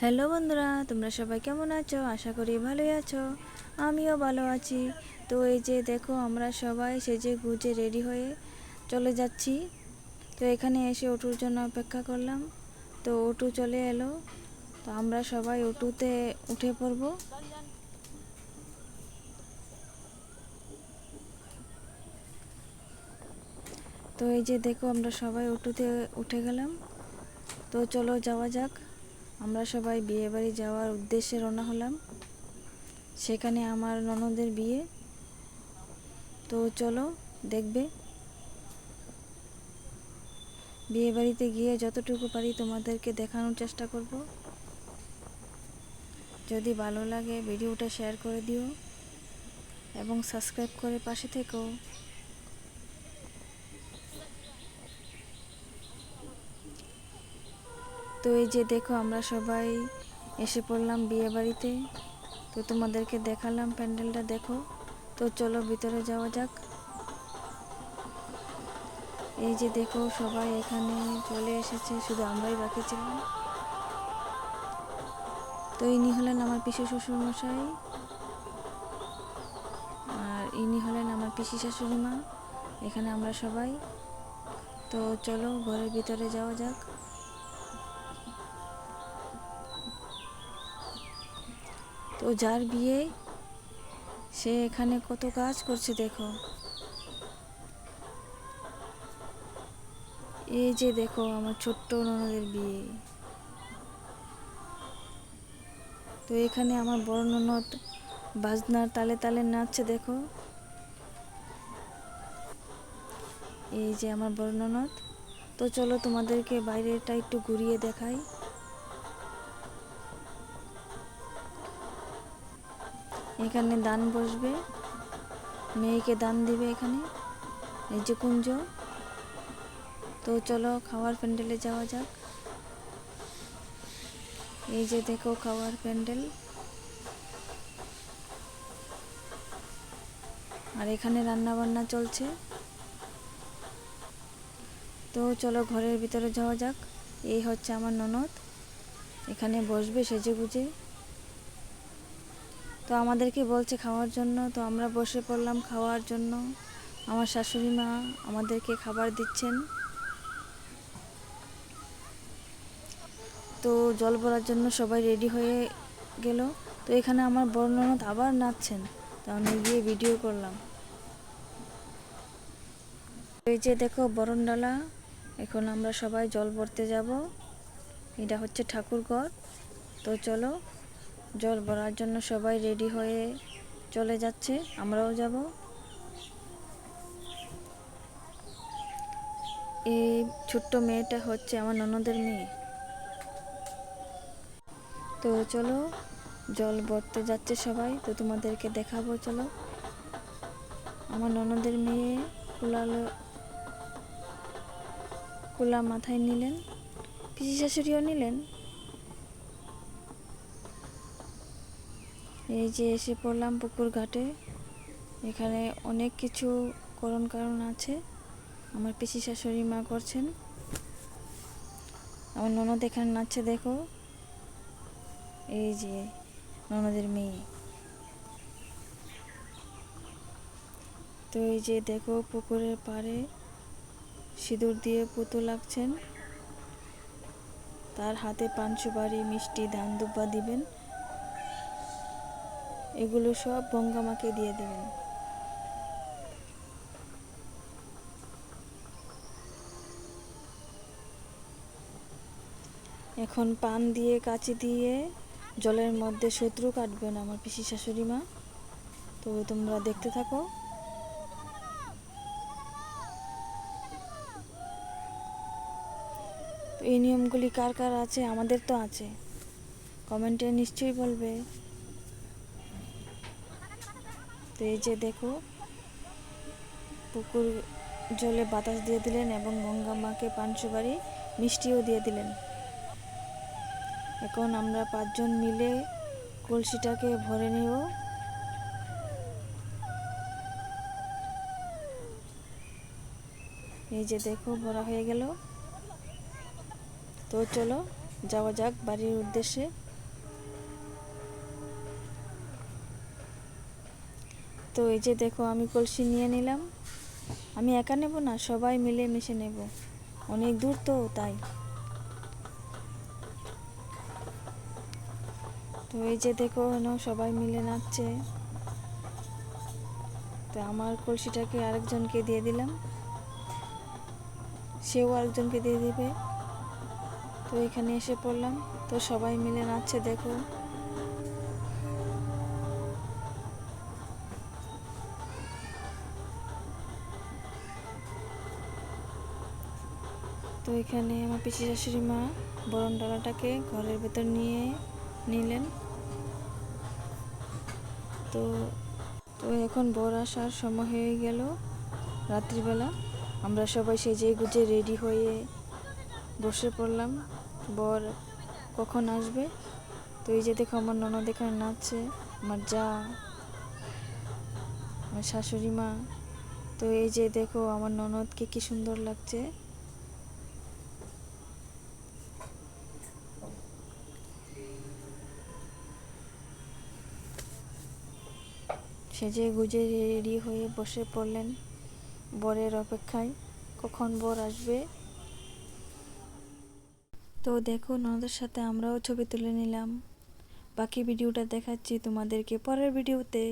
Hello বন্ধুরা, তোমরা সবাই কেমন আছো? আশা করি ভালোই আছো। আমিও ভালো আছি। তো এই যে দেখো, আমরা সবাই সেজে গুজে রেডি হয়ে চলে যাচ্ছি। তো এখানে এসে অটোর জন্য অপেক্ষা করলাম। তো অটো চলে এলো। তো আমরা সবাই অটোতে উঠে পড়ব। তো এই যে দেখো, আমরা সবাই অটোতে উঠে গেলাম। তো চলো যাওয়া যাক। আমরা সবাই বিয়ে বাড়ি যাওয়ার উদ্দেশ্যে রওনা হলাম। সেখানে আমার ননদের বিয়ে। তো চলো দেখবে। বিয়ে বাড়িতে গিয়ে যতটুকু পারি তোমাদেরকে দেখানোর চেষ্টা করব। যদি ভালো লাগে ভিডিওটা শেয়ার করে দিও এবং সাবস্ক্রাইব করে পাশে থেকো। তো এই যে দেখো, আমরা সবাই এসে পড়লাম বিয়ে বাড়িতে। তো তোমাদেরকে দেখালাম প্যান্ডেলটা, দেখো। তো চলো ভিতরে যাওয়া যাক। এই যে দেখো, সবাই এখানে চলে এসেছে, শুধু আমরাই বাকি ছিলাম। তো ইনি হলেন আমার পিসি শ্বশুর মশাই, আর ইনি হলেন আমার পিসি শাশুড়ি মা। এখানে আমরা সবাই। তো চলো ঘরের ভিতরে যাওয়া যাক। তো যার বিয়ে, সে এখানে কত কাজ করছে দেখো। এই যে দেখো, আমার ছোট্ট ননদের বিয়ে। তো এখানে আমার বড় ননদ বাজনার তালে তালে নাচছে, দেখো। এই যে আমার বড় ননদ। তো চলো তোমাদেরকে বাইরেটা একটু ঘুরিয়ে দেখাই। এখানে দান বসবে, মেয়েকে দান দিবে এখানে। এই যে কুঞ্জ। তো চলো খাওয়ার প্যান্ডেলে যাওয়া যাক। এই যে দেখো খাওয়ার প্যান্ডেল। আর এখানে রান্না বান্না চলছে। তো চলো ঘরের ভিতরে যাওয়া যাক। এই হচ্ছে আমার ননদ, এখানে বসবে সেজে গুজে। তো আমাদেরকে বলছে খাওয়ার জন্য, তো আমরা বসে পড়লাম খাওয়ার জন্য। আমার শাশুড়ি মা আমাদেরকে খাবার দিচ্ছেন। তো জল ভরার জন্য সবাই রেডি হয়ে গেল। তো এখানে আমার বড় ননদ আবার নাচছেন, তো আমি গিয়ে ভিডিও করলাম। এই যে দেখো বরণডালা, এখন আমরা সবাই জল ভরতে যাব। এটা হচ্ছে ঠাকুরঘর। তো চলো জল ভরার জন্য সবাই রেডি হয়ে চলে যাচ্ছে, আমরাও যাব। এই ছোট্ট মেয়েটা হচ্ছে আমার ননদের মেয়ে। তো চলো জল ভরতে যাচ্ছে সবাই, তো তোমাদেরকে দেখাবো। চলো, আমার ননদের মেয়ে কুলা মাথায় নিলেন, পিসি শাশুড়িও নিলেন। এই যে এসে পড়লাম পুকুর ঘাটে। এখানে অনেক কিছু কারণ আছে, আমার পিসি শাশুড়ি মা করছেন। আমার ননদ এখানে নাচছে, দেখো। এই যে ননদের মেয়ে। তো এই যে দেখো পুকুরের পাড়ে সিঁদুর দিয়ে পুতুল আঁকছেন। তার হাতে পান সুপারি, মিষ্টি, ধান দুব্বা দিবেন। এগুলো সব গঙ্গামাকে দিয়ে দেবেন। এখন পান দিয়ে কাঁচি দিয়ে জলের মধ্যে শত্রু কাটবেন আমার পিসি শাশুড়ি মা। তো তোমরা দেখতে থাকো। তো এই নিয়মগুলি কার কার আছে? আমাদের তো আছে, কমেন্টে নিশ্চয়ই বলবে। তো এই যে দেখো, পুকুর জলে বাতাস দিয়ে দিলেন এবং গঙ্গা মাকে পান সুপারি মিষ্টিও দিয়ে দিলেন। এখন আমরা 5 জন মিলে কলসিটাকে ভরে নেব। এই যে দেখো ভরা হয়ে গেল। তো চলো যাওয়া যাক বাড়ির উদ্দেশ্যে। তো এই যে দেখো আমি কলসি নিয়ে নিলাম। আমি একা নেব না, সবাই মিলে মিশে নেব, অনেক দূর তো তাই। তো এই যে দেখো সবাই মিলে নাচছে। তো আমার কলসিটাকে আরেকজনকে দিয়ে দিলাম, সেও আরেকজনকে দিয়ে দিবে। তো এখানে এসে পড়লাম, তো সবাই মিলে নাচছে দেখো। তো এখানে আমার পিসি শাশুড়ি মা বরণ ডালাটাকে ঘরের ভেতর নিয়ে নিলেন। তো তো এখন বর আসার সময় হয়ে গেল রাত্রিবেলা। আমরা সবাই সেজে গুজে রেডি হয়ে বসে পড়লাম, বর কখন আসবে। তো এই যে দেখো আমার ননদ এখানে নাচছে, আমার যা, আমার শাশুড়ি মা। তো এই যে দেখো আমার ননদকে কি সুন্দর লাগছে। সেজে গুজে রেডি হয়ে বসে পড়লেন বরের অপেক্ষায়, কখন বর আসবে। তো দেখো ননদের সাথে আমরাও ছবি তুলে নিলাম। বাকি ভিডিওটা দেখাচ্ছি তোমাদেরকে পরের ভিডিওতে।